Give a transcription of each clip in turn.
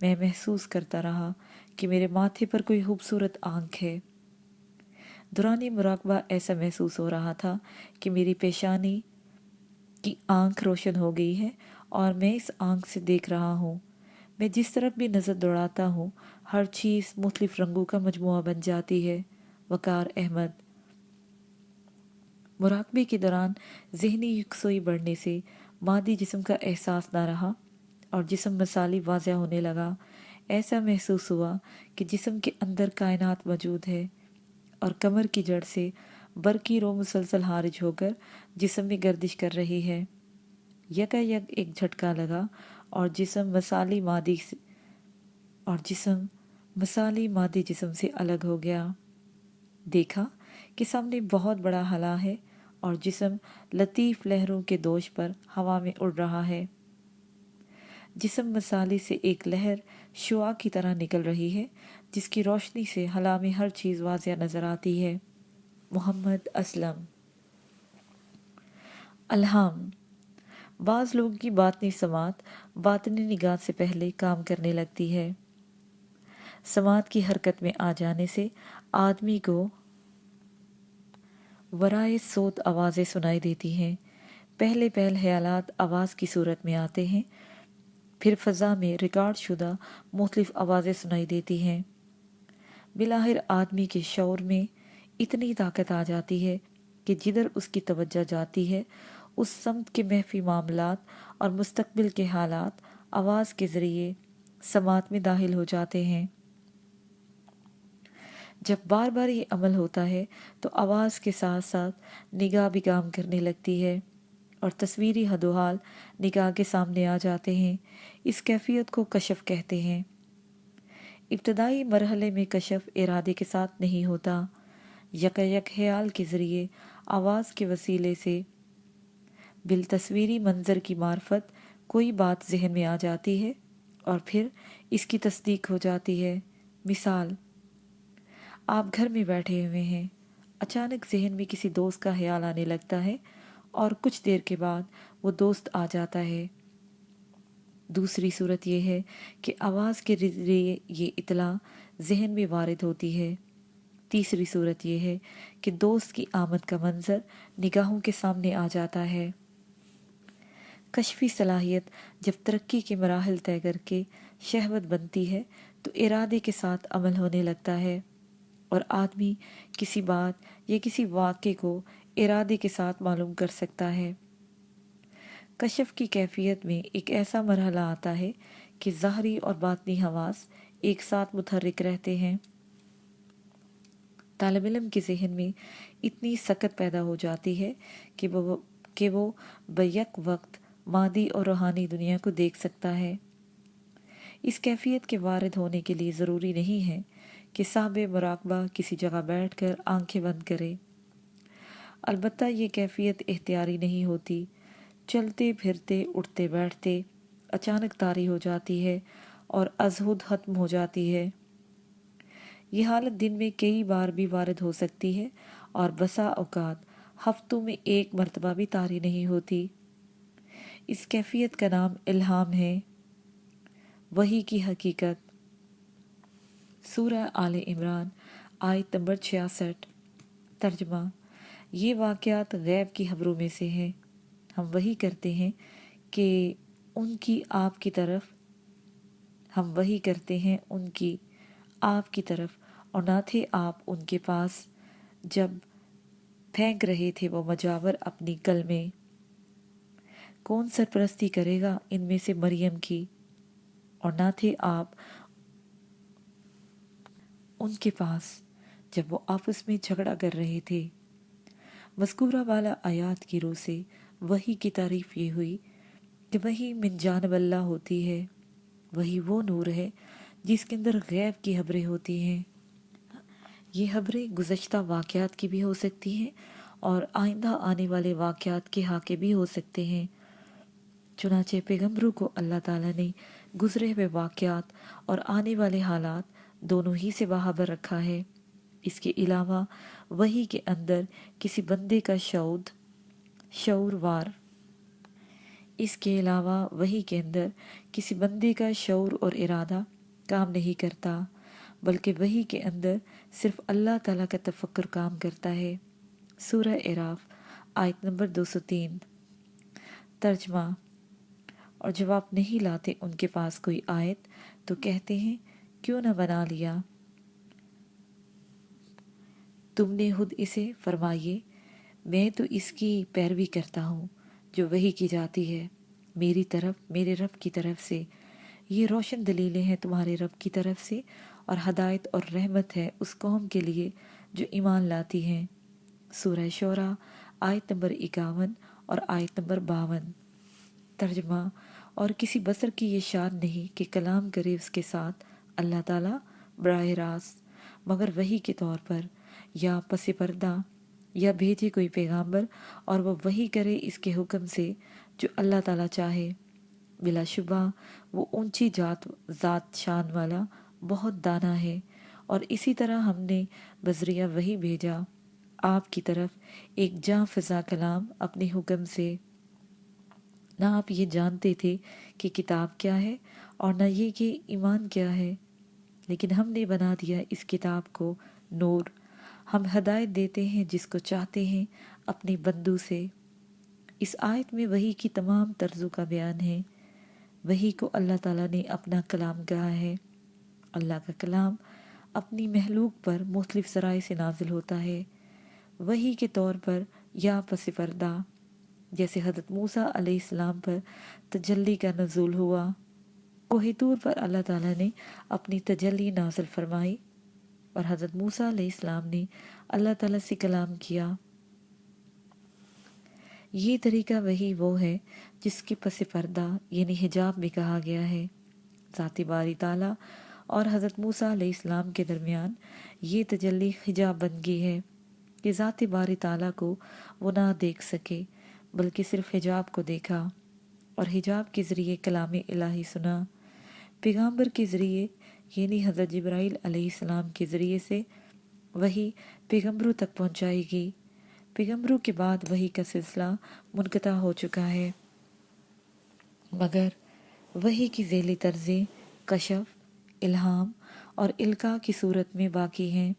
میں محسوس کرتا رہا کہ میرے ماتھے پر کوئی خوبصورت آنکھ ہے۔ دوران مراقبہ ایسا محسوس ہو رہا تھا کہ میری پیشانی کی آنکھ روشن ہو گئی ہے اور میں اس آنکھ سے دیکھ رہا ہوں۔ میں جس طرف بھی نظر دوڑاتا ہوں ہر چیز مختلف رنگوں کا مجموعہ بن جاتی ہے۔ وقار احمد۔ مراقبے کے دوران ذہنی یکسوئی بڑھنے سے مادی جسم کا احساس نہ رہا اور جسم مثالی واضح ہونے لگا۔ ایسا محسوس ہوا کہ جسم کے اندر کائنات موجود ہے اور کمر کی جڑ سے برقی رو مسلسل خارج ہو کر جسم میں گردش کر رہی ہے۔ یکا یک ایک جھٹکا لگا اور جسم مثالی مادی جسم سے الگ ہو گیا۔ دیکھا کہ سامنے بہت بڑا خلا ہے اور جسم لطیف لہروں کے دوش پر ہوا میں اڑ رہا ہے۔ جسم مثالی سے ایک لہر شعاع کی طرح نکل رہی ہے جس کی روشنی سے خلا میں ہر چیز واضح نظر آتی ہے۔ محمد اسلم۔ الہام۔ بعض لوگوں کی باطنی سماعت باطنی نگاہ سے پہلے کام کرنے لگتی ہے۔ سماعت کی حرکت میں آ جانے سے آدمی کو ورائے صوت آوازیں سنائی دیتی ہیں۔ پہلے خیالات آواز کی صورت میں آتے ہیں، پھر فضا میں ریکارڈ شدہ مختلف آوازیں سنائی دیتی ہیں۔ بالآخر آدمی کے شعور میں اتنی طاقت آ جاتی ہے کہ جدھر اس کی توجہ جاتی ہے اس سمت کے مخفی معاملات اور مستقبل کے حالات آواز کے ذریعے سماعت میں داخل ہو جاتے ہیں۔ جب بار بار یہ عمل ہوتا ہے تو آواز کے ساتھ ساتھ نگاہ بھی کام کرنے لگتی ہے اور تصویری حد و حال نگاہ کے سامنے آ جاتے ہیں۔ اس کیفیت کو کشف کہتے ہیں۔ ابتدائی مرحلے میں کشف ارادے کے ساتھ نہیں ہوتا، یک خیال کے ذریعے آواز کے وسیلے سے بالتصویری منظر کی معرفت کوئی بات ذہن میں آ جاتی ہے اور پھر اس کی تصدیق ہو جاتی ہے۔ مثال، آپ گھر میں بیٹھے ہوئے ہیں، اچانک ذہن میں کسی دوست کا خیال آنے لگتا ہے اور کچھ دیر کے بعد وہ دوست آ جاتا ہے۔ دوسری صورت یہ ہے کہ آواز کے ذریعے یہ اطلاع ذہن میں وارد ہوتی ہے۔ تیسری صورت یہ ہے کہ دوست کی آمد کا منظر نگاہوں کے سامنے آ جاتا ہے۔ کشفی صلاحیت جب ترقی کے مراحل طے کر کے شہوت بنتی ہے تو ارادے کے ساتھ عمل ہونے لگتا ہے اور آدمی کسی بات یا کسی واقعے کو ارادے کے ساتھ معلوم کر سکتا ہے۔ کشف کی کیفیت میں ایک ایسا مرحلہ آتا ہے کہ ظاہری اور باطنی حواس ایک ساتھ متحرک رہتے ہیں۔ طالب علم کے ذہن میں اتنی سکت پیدا ہو جاتی ہے کہ وہ بیک وقت مادی اور روحانی دنیا کو دیکھ سکتا ہے۔ اس کیفیت کے وارد ہونے کے لیے ضروری نہیں ہے کہ صاحب مراقبہ کسی جگہ بیٹھ کر آنکھیں بند کرے۔ البتہ یہ کیفیت اختیاری نہیں ہوتی، چلتے پھرتے اٹھتے بیٹھتے اچانک طاری ہو جاتی ہے اور ازہد ختم ہو جاتی ہے۔ یہ حالت دن میں کئی بار بھی وارد ہو سکتی ہے اور بسا اوقات ہفتوں میں ایک مرتبہ بھی طاری نہیں ہوتی۔ اس کیفیت کا نام الہام ہے۔ وحی کی حقیقت۔ سورہ آل عمران آیت نمبر 66۔ ترجمہ: یہ واقعات غیب کی خبروں میں سے ہیں۔ ہم وحی کرتے ہیں ان کی آپ کی طرف اور نہ تھے آپ ان کے پاس جب پھینک رہے تھے وہ مجاور اپنی کل میں۔ کون سرپرستی کرے گا ان میں سے مریم کی، اور نہ تھے آپ ان کے پاس جب وہ آپس میں جھگڑا کر رہے تھے۔ مذکورہ والا آیات کی روح سے وحی کی تعریف یہ ہوئی کہ وحی من جانب اللہ ہوتی ہے۔ وحی وہ نور ہے جس کے اندر غیب کی خبریں ہوتی ہیں۔ یہ خبریں گزشتہ واقعات کی بھی ہو سکتی ہیں اور آئندہ آنے والے واقعات کے حاکے بھی ہو سکتے ہیں۔ چنانچہ پیغمبروں کو اللہ تعالیٰ نے گزرے ہوئے واقعات اور آنے والے حالات دونوں ہی سے باخبر رکھا ہے۔ اس کے علاوہ وحی کے اندر کسی بندے کا شعور وار اس کے علاوہ وحی کے اندر کسی بندے کا شعور اور ارادہ کام نہیں کرتا، بلکہ وحی کے اندر صرف اللہ تعالیٰ کا تفکر کام کرتا ہے۔ سورہ اعراف آیت نمبر 203۔ ترجمہ: اور جب آپ نہیں لاتے ان کے پاس کوئی آیت تو کہتے ہیں کیوں نہ بنا لیا تم نے خود اسے، فرمائیے میں تو اس کی پیروی کرتا ہوں جو وحی کی جاتی ہے میری طرف، میرے رب کی طرف سے۔ یہ روشن دلیلیں ہیں تمہارے رب کی طرف سے، اور ہدایت اور رحمت ہے اس قوم کے لیے جو ایمان لاتی ہیں۔ سورہ شعراء آیت نمبر 51 اور آیت نمبر 52۔ ترجمہ: اور کسی بشر کی یہ شان نہیں کہ کلام کرے اس کے ساتھ اللہ تعالیٰ براہ راست، مگر وحی کے طور پر یا پس پردہ، یا بھیجے کوئی پیغامبر اور وہ وحی کرے اس کے حکم سے جو اللہ تعالیٰ چاہے۔ بلا شبہ وہ اونچی ذات شان والا بہت دانا ہے، اور اسی طرح ہم نے بذریعہ وحی بھیجا آپ کی طرف ایک جاں فضا کلام اپنے حکم سے۔ نہ آپ یہ جانتے تھے کہ کتاب کیا ہے اور نہ یہ کہ ایمان کیا ہے، لیکن ہم نے بنا دیا اس کتاب کو نور، ہم ہدایت دیتے ہیں جس کو چاہتے ہیں اپنی بندوں سے۔ اس آیت میں وحی کی تمام طرزوں کا بیان ہے۔ وحی کو اللہ تعالیٰ نے اپنا کلام کہا ہے۔ اللہ کا کلام اپنی مخلوق پر مختلف ذرائع سے نازل ہوتا ہے، وحی کے طور پر یا پس پردہ، جیسے حضرت موسیٰ علیہ السلام پر تجلی کا نزول ہوا۔ کوہ طور پر اللہ تعالیٰ نے اپنی تجلی نازل فرمائی اور حضرت موسیٰ علیہ السلام نے اللہ تعالیٰ سے کلام کیا۔ یہ طریقہ وحی وہ ہے جس کے پس پردہ یعنی حجاب میں کہا گیا ہے۔ ذات باری تعالیٰ اور حضرت موسیٰ علیہ السلام کے درمیان یہ تجلی حجاب بن گئی ہے کہ ذات باری تعالیٰ کو وہ نہ دیکھ سکے، بلکہ صرف حجاب کو دیکھا، اور حجاب کے ذریعے کلام الہی سنا۔ پیغامبر کے ذریعے یعنی حضرت جبرائیل علیہ السلام کے ذریعے سے وحی پیغمبروں تک پہنچائی گئی۔ پیغمبروں کے بعد وحی کا سلسلہ منقطع ہو چکا ہے، مگر وحی کی ذیلی طرزیں کشف، الہام اور القاء کی صورت میں باقی ہیں۔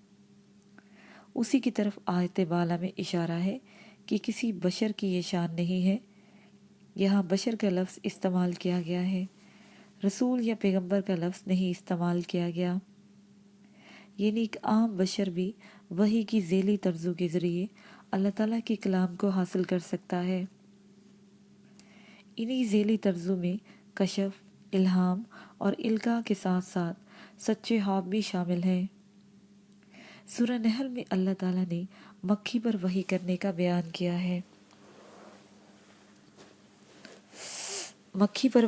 اسی کی طرف آیت بالا میں اشارہ ہے کہ کسی بشر کی یہ شان نہیں ہے۔ یہاں بشر کا لفظ استعمال کیا گیا ہے، رسول یا پیغمبر کا لفظ نہیں استعمال کیا گیا، یعنی ایک عام بشر بھی وحی کی ذیلی طرزوں کے ذریعے اللہ تعالیٰ کے کلام کو حاصل کر سکتا ہے۔ انہی ذیلی طرزوں میں کشف، الہام اور القاء کے ساتھ ساتھ سچے خواب بھی شامل ہیں۔ سورہ نحل میں اللہ تعالیٰ نے مکھی پر وحی کرنے کا بیان کیا ہے۔ مکھی پر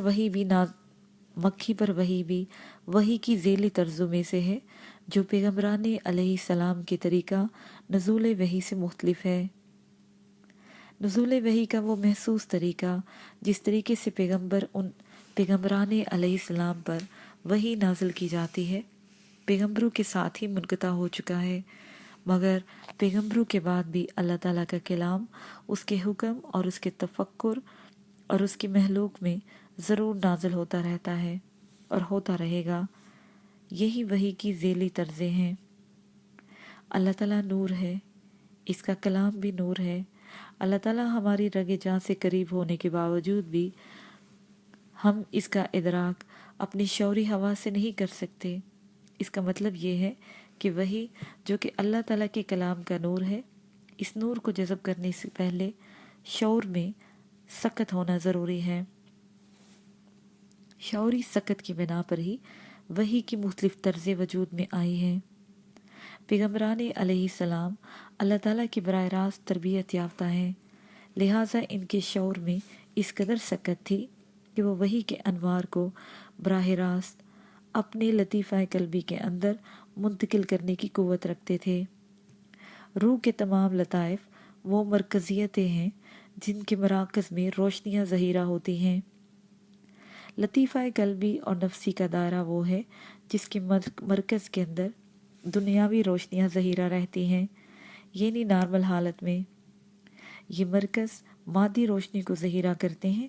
وحی بھی وحی کی ذیلی طرزوں میں سے ہے جو پیغمبران علیہ السلام کے طریقہ نزول وحی سے مختلف ہے۔ نزول وحی کا وہ محسوس طریقہ جس طریقے سے پیغمبران علیہ السلام پر وحی نازل کی جاتی ہے پیغمبروں کے ساتھ ہی منقطع ہو چکا ہے، مگر پیغمبروں کے بعد بھی اللہ تعالیٰ کا کلام اس کے حکم اور اس کے تفکر اور اس کی مخلوق میں ضرور نازل ہوتا رہتا ہے اور ہوتا رہے گا۔ یہی وحی کی ذیلی طرزیں ہیں۔ اللہ تعالیٰ نور ہے، اس کا کلام بھی نور ہے۔ اللہ تعالیٰ ہماری رگ جاں سے قریب ہونے کے باوجود بھی ہم اس کا ادراک اپنی شعوری حواس سے نہیں کر سکتے۔ اس کا مطلب یہ ہے کہ وحی جو کہ اللہ تعالیٰ کے کلام کا نور ہے، اس نور کو جذب کرنے سے پہلے شعور میں سکت ہونا ضروری ہے۔ شعوری سکت کی بنا پر ہی وحی کی مختلف طرزیں وجود میں آئی ہیں۔ پیغمبران علیہ السلام اللہ تعالیٰ کی براہ راست تربیت یافتہ ہیں، لہٰذا ان کے شعور میں اس قدر سکت تھی کہ وہ وحی کے انوار کو براہ راست اپنے لطیفہ قلبی کے اندر منتقل کرنے کی قوت رکھتے تھے۔ روح کے تمام لطائف وہ مرکزیتیں ہیں جن کے مراکز میں روشنیاں ظہیرہ ہوتی ہیں۔ لطیفہ قلبی اور نفسی کا دائرہ وہ ہے جس کے مرکز کے اندر دنیاوی روشنیاں ظہیرہ رہتی ہیں، یعنی نارمل حالت میں۔ یہ مرکز مادی روشنی کو ظہیرہ کرتے ہیں،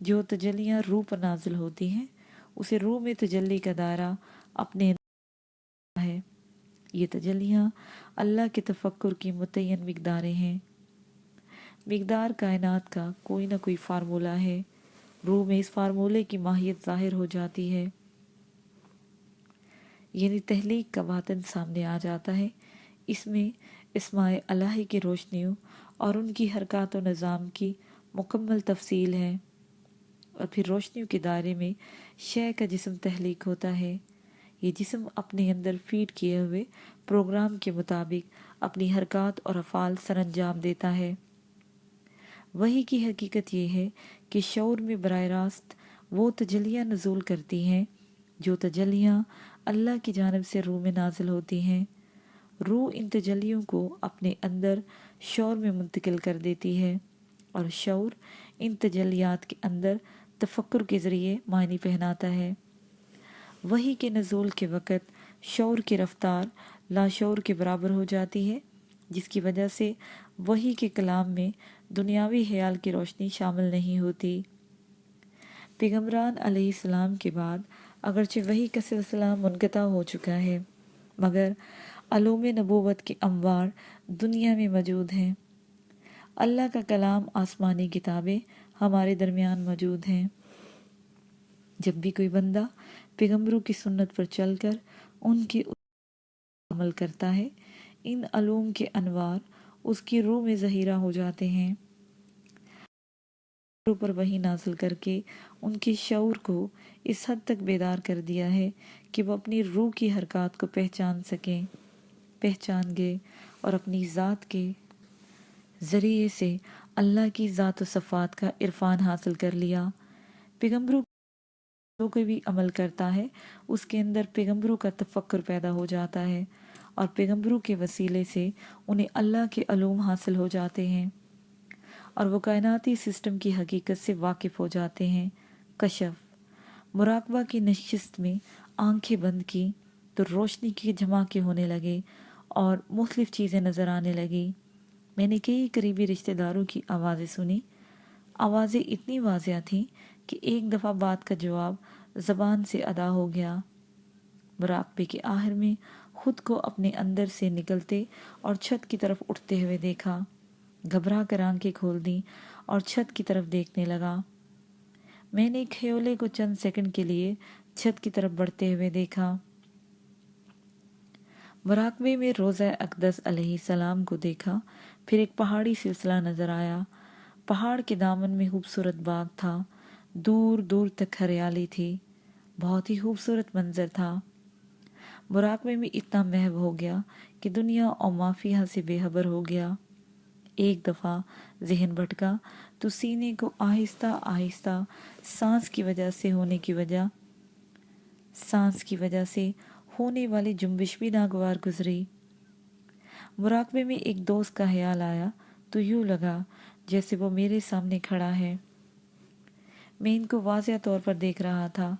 جو تجلیاں روح پر نازل ہوتی ہیں اسے روح میں تجلی کا دائرہ اپنے ہے۔ یہ تجلیاں اللہ کے تفکر کی متعین مقداریں ہیں۔ مقدار کائنات کا کوئی نہ کوئی فارمولہ ہے، روح میں اس فارمولے کی ماہیت ظاہر ہو جاتی ہے، یعنی تخلیق کا باطن سامنے آ جاتا ہے۔ اس میں اسماء الہی کی روشنیوں اور ان کی حرکات و نظام کی مکمل تفصیل ہے، اور پھر روشنیوں کے دائرے میں شے کا جسم تخلیق ہوتا ہے۔ یہ جسم اپنے اندر فیڈ کیے ہوئے پروگرام کے مطابق اپنی حرکات اور افعال سر انجام دیتا ہے۔ وحی کی حقیقت یہ ہے کہ شعور میں براہ راست وہ تجلیاں نزول کرتی ہیں جو تجلیاں اللہ کی جانب سے روح میں نازل ہوتی ہیں۔ روح ان تجلیوں کو اپنے اندر شعور میں منتقل کر دیتی ہے، اور شعور ان تجلیات کے اندر تفکر کے ذریعے معنی پہناتا ہے۔ وحی کے نزول کے وقت شعور کی رفتار لاشعور کے برابر ہو جاتی ہے، جس کی وجہ سے وحی کے کلام میں دنیاوی خیال کی روشنی شامل نہیں ہوتی۔ پیغمبران علیہ السلام کے بعد اگرچہ وحی کا سلسلہ منقطع ہو چکا ہے، مگر علوم نبوت کے انوار دنیا میں موجود ہیں۔ اللہ کا کلام آسمانی کتابیں ہمارے درمیان موجود ہیں۔ جب بھی کوئی بندہ پیغمبروں کی سنت پر چل کر ان کی عمل کرتا ہے، ان علوم کے انوار اس کی روح میں ظہیرہ ہو جاتے ہیں، پر وحی نازل کر کے ان کے شعور کو اس حد تک بیدار کر دیا ہے کہ وہ اپنی روح کی حرکات کو پہچان گئے اور اپنی ذات کے ذریعے سے اللہ کی ذات و صفات کا عرفان حاصل کر لیا۔ پیغمبروں جو کوئی بھی عمل کرتا ہے اس کے اندر پیغمبروں کا تفکر پیدا ہو جاتا ہے، اور پیغمبروں کے وسیلے سے انہیں اللہ کے علوم حاصل ہو جاتے ہیں اور وہ کائناتی سسٹم کی حقیقت سے واقف ہو جاتے ہیں۔ کشف مراقبہ کی نشست میں آنکھیں بند کی تو روشنی کے جھماکے ہونے لگے اور مختلف چیزیں نظر آنے لگی۔ میں نے کئی قریبی رشتہ داروں کی آوازیں سنی۔ آوازیں اتنی واضح تھیں کہ ایک دفعہ بات کا جواب زبان سے ادا ہو گیا۔ مراقبے کے آخر میں خود کو اپنے اندر سے نکلتے اور چھت کی طرف اٹھتے ہوئے دیکھا۔ گھبرا کر آنکھیں کھول دیں اور چھت کی طرف دیکھنے لگا۔ میں نے کھیولے کو چند سیکنڈ کے لیے چھت کی طرف بڑھتے ہوئے دیکھا۔ مراقبے میں روضہ اقدس علیہ السلام کو دیکھا، پھر ایک پہاڑی سلسلہ نظر آیا۔ پہاڑ کے دامن میں خوبصورت باغ تھا، دور دور تک ہریالی تھی، بہت ہی خوبصورت منظر تھا۔ مراقبے میں اتنا محو ہو گیا کہ دنیا اور ما فیہا سے بے خبر ہو گیا۔ ایک دفعہ ذہن بھٹکا تو سینے کو آہستہ آہستہ سانس کی وجہ سے ہونے والی جنبش بھی ناگوار گزری۔ مراقبے میں ایک دوست کا خیال آیا تو یوں لگا جیسے وہ میرے سامنے کھڑا ہے۔ میں ان کو واضح طور پر دیکھ رہا تھا۔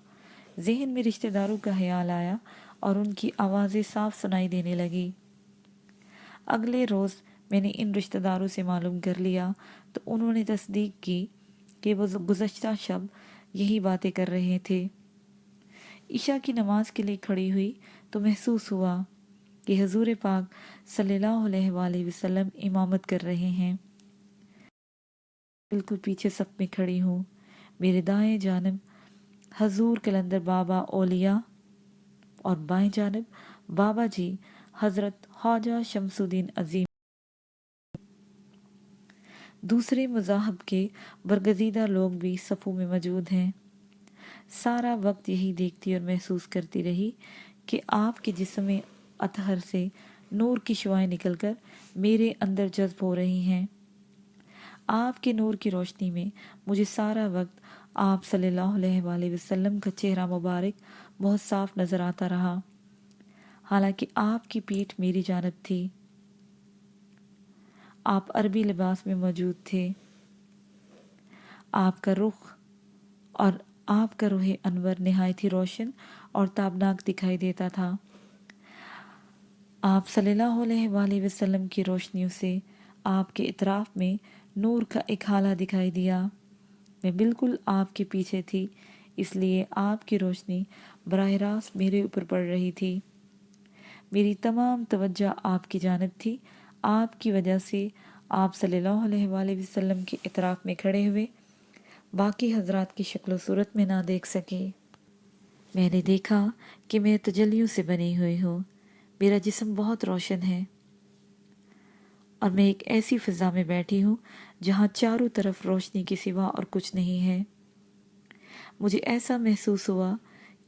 ذہن میں رشتہ داروں کا خیال آیا اور ان کی آوازیں صاف سنائی دینے لگی۔ اگلے روز میں نے ان رشتہ داروں سے معلوم کر لیا تو انہوں نے تصدیق کی کہ وہ گزشتہ شب یہی باتیں کر رہے تھے۔ عشاء کی نماز کے لیے کھڑی ہوئی تو محسوس ہوا کہ حضور پاک صلی اللہ علیہ وآلہ وسلم امامت کر رہے ہیں۔ بالکل پیچھے صف میں کھڑی ہوں۔ میرے دائیں جانب حضور کلندر بابا اولیاء اور بائیں جانب بابا جی حضرت خواجہ شمس الدین عظیم۔ دوسرے مذاہب کے برگزیدہ لوگ بھی صفوں میں موجود ہیں۔ سارا وقت یہی دیکھتی اور محسوس کرتی رہی کہ آپ کے جسم اطہر سے نور کی شعاعیں نکل کر میرے اندر جذب ہو رہی ہیں۔ آپ کے نور کی روشنی میں مجھے سارا وقت آپ صلی اللہ علیہ وآلہ وسلم کا چہرہ مبارک بہت صاف نظر آتا رہا، حالانکہ آپ کی پیٹھ میری جانب تھی۔ آپ عربی لباس میں موجود تھے۔ آپ کا رخ اور آپ کا روح انور نہایت ہی روشن اور تابناک دکھائی دیتا تھا۔ آپ صلی اللہ علیہ وآلہ وسلم کی روشنیوں سے آپ کے اطراف میں نور کا ایک ہالہ دکھائی دیا۔ میں بالکل آپ کے پیچھے تھی، اس لیے آپ کی روشنی براہ راست میرے اوپر پڑ رہی تھی۔ میری تمام توجہ آپ کی جانب تھی۔ آپ کی وجہ سے آپ صلی اللہ علیہ وآلہ وسلم کے اطراف میں کھڑے ہوئے باقی حضرات کی شکل و صورت میں نہ دیکھ سکے۔ میں نے دیکھا کہ میں تجلیوں سے بنی ہوئی ہوں، میرا جسم بہت روشن ہے اور میں ایک ایسی فضا میں بیٹھی ہوں جہاں چاروں طرف روشنی کے سوا اور کچھ نہیں ہے۔ مجھے ایسا محسوس ہوا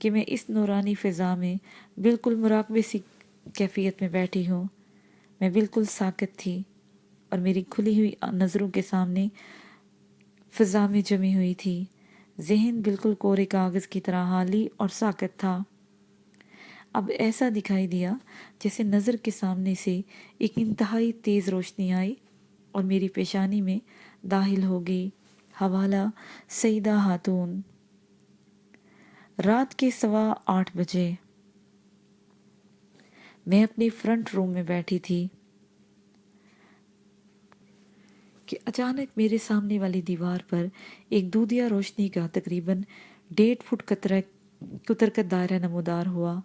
کہ میں اس نورانی فضا میں بالکل مراقبے سی کیفیت میں بیٹھی ہوں۔ میں بالکل ساکت تھی اور میری کھلی ہوئی نظروں کے سامنے فضا میں جمی ہوئی تھی۔ ذہن بالکل کورے کاغذ کی طرح خالی اور ساکت تھا۔ اب ایسا دکھائی دیا جیسے نظر کے سامنے سے ایک انتہائی تیز روشنی آئی اور میری پیشانی میں داخل ہو گئی۔ حوالہ سیدہ خاتون۔ رات کے 8:15 بجے میں اپنی فرنٹ روم میں بیٹھی تھی کہ اچانک میرے سامنے والی دیوار پر ایک دودھیا روشنی کا تقریباً 1.5 فٹ قطر کا دائرہ نمودار ہوا،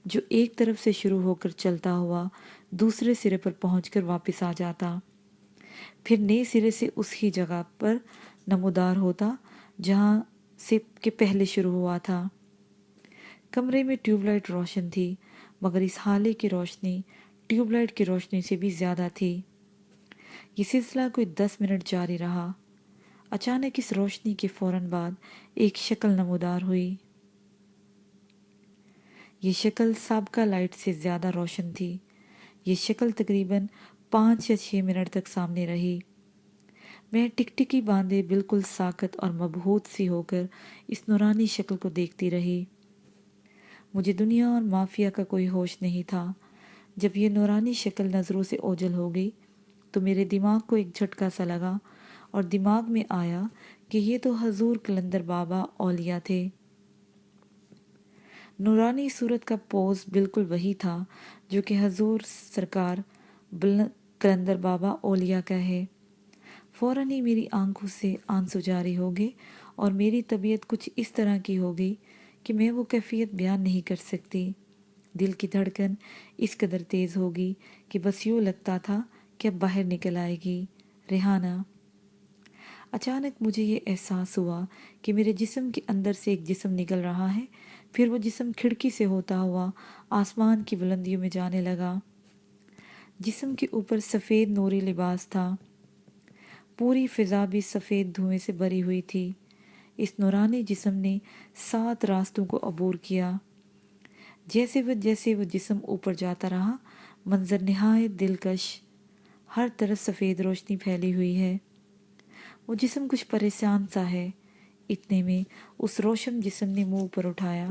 جو ایک طرف سے شروع ہو کر چلتا ہوا دوسرے سرے پر پہنچ کر واپس آ جاتا، پھر نئے سرے سے اس ہی جگہ پر نمودار ہوتا جہاں سے کہ پہلے شروع ہوا تھا۔ کمرے میں ٹیوب لائٹ روشن تھی، مگر اس حالے کی روشنی ٹیوب لائٹ کی روشنی سے بھی زیادہ تھی۔ یہ سلسلہ کوئی 10 منٹ جاری رہا۔ اچانک اس روشنی کے فوراً بعد ایک شکل نمودار ہوئی۔ یہ شکل سابقہ لائٹ سے زیادہ روشن تھی۔ یہ شکل تقریباً 5 یا 6 منٹ تک سامنے رہی۔ میں ٹکٹکی باندھے بالکل ساکت اور مبہوت سی ہو کر اس نورانی شکل کو دیکھتی رہی۔ مجھے دنیا اور مافیا کا کوئی ہوش نہیں تھا۔ جب یہ نورانی شکل نظروں سے اوجھل ہو گئی تو میرے دماغ کو ایک جھٹکا سا لگا اور دماغ میں آیا کہ یہ تو حضور قلندر بابا اولیاء تھے۔ نورانی صورت کا پوز بالکل وہی تھا جو کہ حضور سرکار قلندر بابا اولیاء کا ہے۔ فوراً ہی میری آنکھوں سے آنسو جاری ہو گئے اور میری طبیعت کچھ اس طرح کی ہو گئی کہ میں وہ کیفیت بیان نہیں کر سکتی۔ دل کی دھڑکن اس قدر تیز ہوگی کہ بس یوں لگتا تھا کہ اب باہر نکل آئے گی۔ ریحانہ۔ اچانک مجھے یہ احساس ہوا کہ میرے جسم کے اندر سے ایک جسم نکل رہا ہے، پھر وہ جسم کھڑکی سے ہوتا ہوا آسمان کی بلندیوں میں جانے لگا۔ جسم کے اوپر سفید نوری لباس تھا، پوری فضا بھی سفید دھوئیں سے بھری ہوئی تھی۔ اس نورانی جسم نے 7 راستوں کو عبور کیا۔ جیسے وہ جسم اوپر جاتا رہا، منظر نہایت دلکش، ہر طرف سفید روشنی پھیلی ہوئی ہے۔ وہ جسم کچھ پریشان سا ہے۔ اتنے میں اس روشن جسم نے منہ اوپر اٹھایا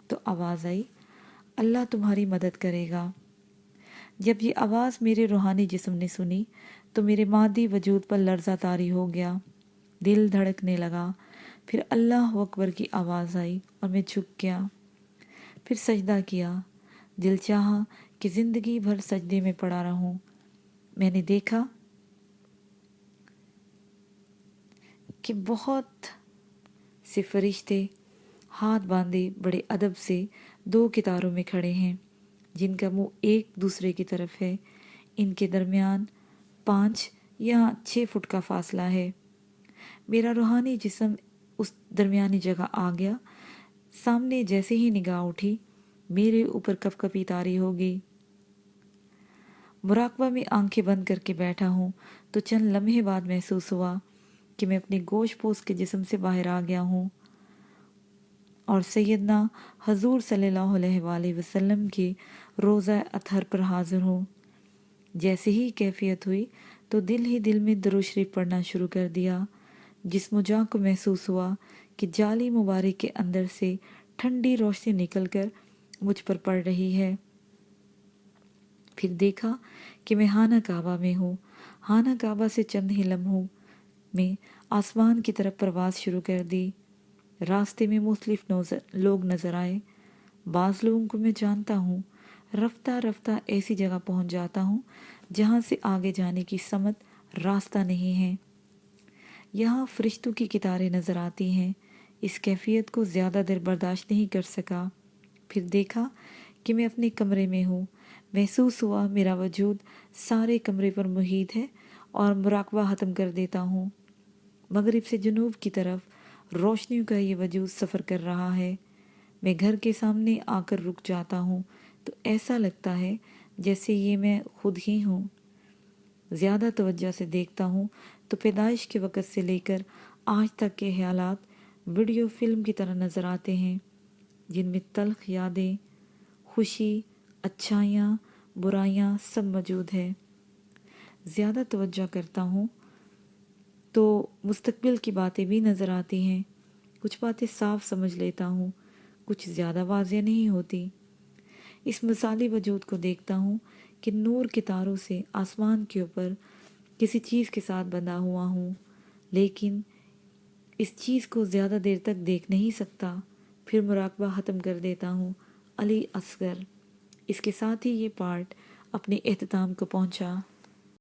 تو آواز آئی، اللہ تمہاری مدد کرے گا۔ جب یہ آواز میرے روحانی جسم نے سنی تو میرے مادی وجود پر لرزہ طاری ہو گیا، دل دھڑکنے لگا۔ پھر اللہ اکبر کی آواز آئی اور میں جھک گیا، پھر سجدہ کیا۔ دل چاہا کہ زندگی بھر سجدے میں پڑا رہوں۔ میں نے دیکھا کہ بہت سے فرشتے ہاتھ باندھے بڑے ادب سے 2 قطاروں میں کھڑے ہیں، جن کا منہ ایک دوسرے کی طرف ہے۔ ان کے درمیان 5 یا 6 فٹ کا فاصلہ ہے۔ میرا روحانی جسم اس درمیانی جگہ آ گیا۔ سامنے جیسے ہی نگاہ اٹھی، میرے اوپر کپکپی طاری ہو گئی۔ مراقبہ میں آنکھیں بند کر کے بیٹھا ہوں تو چند لمحے بعد محسوس ہوا کہ میں اپنے گوشت پوش کے جسم سے باہر آ گیا ہوں اور سیدنا حضور صلی اللہ علیہ وآلہ وسلم کے روضہ اطہر پر حاضر ہوں۔ جیسے ہی کیفیت ہوئی تو دل ہی دل میں درود شریف پڑھنا شروع کر دیا۔ جسم و جاں کو محسوس ہوا کہ جالی مبارک کے اندر سے ٹھنڈی روشنی نکل کر مجھ پر پڑ رہی ہے۔ پھر دیکھا کہ میں خانہ کعبہ میں ہوں۔ خانہ کعبہ سے چند ہی لمحوں میں آسمان کی طرف پرواز شروع کر دی۔ راستے میں مختلف لوگ نظر آئے۔ بعض لوگوں کو میں جانتا ہوں۔ رفتہ رفتہ ایسی جگہ پہنچ جاتا ہوں جہاں سے آگے جانے کی سمت راستہ نہیں ہے۔ یہاں فرشتوں کی قطاریں نظر آتی ہیں۔ اس کیفیت کو زیادہ دیر برداشت نہیں کر سکا۔ پھر دیکھا کہ میں اپنے کمرے میں ہوں۔ محسوس ہوا میرا وجود سارے کمرے پر محیط ہے اور مراقبہ ختم کر دیتا ہوں۔ مغرب سے جنوب کی طرف روشنیوں کا یہ وجود سفر کر رہا ہے۔ میں گھر کے سامنے آ کر رک جاتا ہوں تو ایسا لگتا ہے جیسے یہ میں خود ہی ہوں۔ زیادہ توجہ سے دیکھتا ہوں تو پیدائش کے وقت سے لے کر آج تک کے خیالات ویڈیو فلم کی طرح نظر آتے ہیں، جن میں تلخ یادیں، خوشی، اچھائیاں، برائیاں سب موجود ہے۔ زیادہ توجہ کرتا ہوں تو مستقبل کی باتیں بھی نظر آتی ہیں۔ کچھ باتیں صاف سمجھ لیتا ہوں، کچھ زیادہ واضح نہیں ہوتی۔ اس مثالی وجود کو دیکھتا ہوں کہ نور کے تاروں سے آسمان کے اوپر کسی چیز کے ساتھ بندھا ہوا ہوں، لیکن اس چیز کو زیادہ دیر تک دیکھ نہیں سکتا، پھر مراقبہ ختم کر دیتا ہوں۔ علی اصغر۔ اس کے ساتھ ہی یہ پارٹ اپنے اختتام کو پہنچا۔